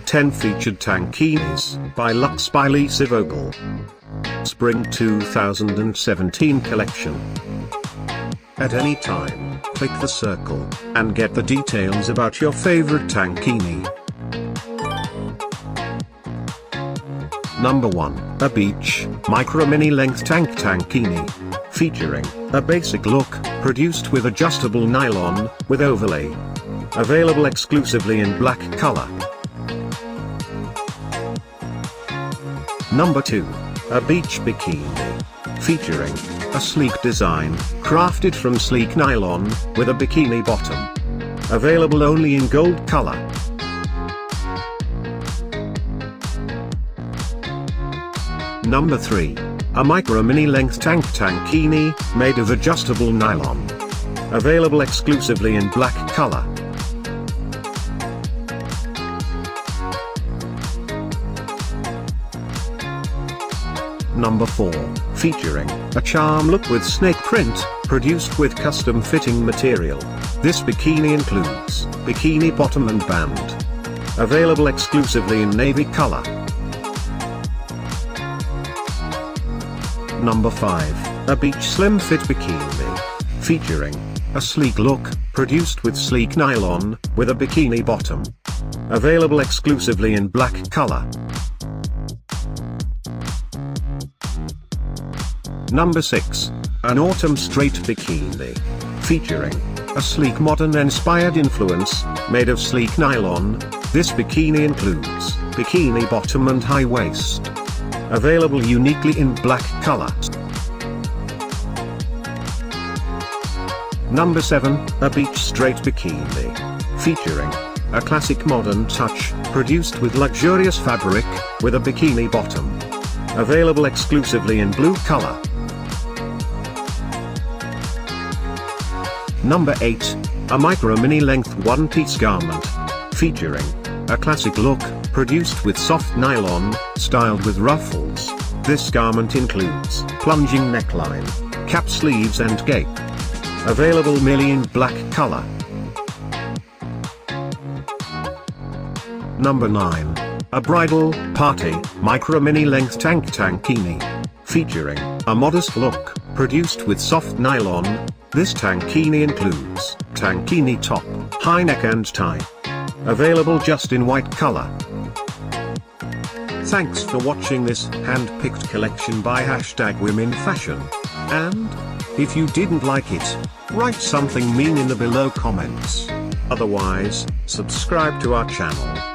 10 featured Tankinis by Luxe by Vogel. Spring 2017 collection. At any time, click the circle, and get the details about your favorite Tankini. Number 1, a beach, micro mini length Tankini. Featuring a basic look, produced with adjustable nylon, with overlay. Available exclusively in black color. Number 2, a beach bikini. Featuring a sleek design, crafted from sleek nylon, with a bikini bottom. Available only in gold color. Number 3, a micro mini length Tankini, made of adjustable nylon. Available exclusively in black color. Number 4, featuring a charm look with snake print, produced with custom fitting material. This bikini includes bikini bottom and band. Available exclusively in navy color. Number 5, a beach slim fit bikini. Featuring a sleek look, produced with sleek nylon, with a bikini bottom. Available exclusively in black color. Number 6, an autumn straight bikini. Featuring a sleek modern inspired influence, made of sleek nylon. This bikini includes bikini bottom and high waist. Available uniquely in black color. Number 7, a beach straight bikini. Featuring a classic modern touch, produced with luxurious fabric, with a bikini bottom. Available exclusively in blue color. Number 8, a micro mini length one-piece garment. Featuring a classic look, produced with soft nylon, styled with ruffles. This garment includes plunging neckline, cap sleeves and gape. Available merely in black color. Number 9, a bridal party micro mini length Tankini. Featuring a modest look, produced with soft nylon. This Tankini includes Tankini top, high neck and tie. Available just in white color. Thanks for watching this hand-picked collection by #WomenFashion. And if you didn't like it, write something mean in the below comments. Otherwise, subscribe to our channel.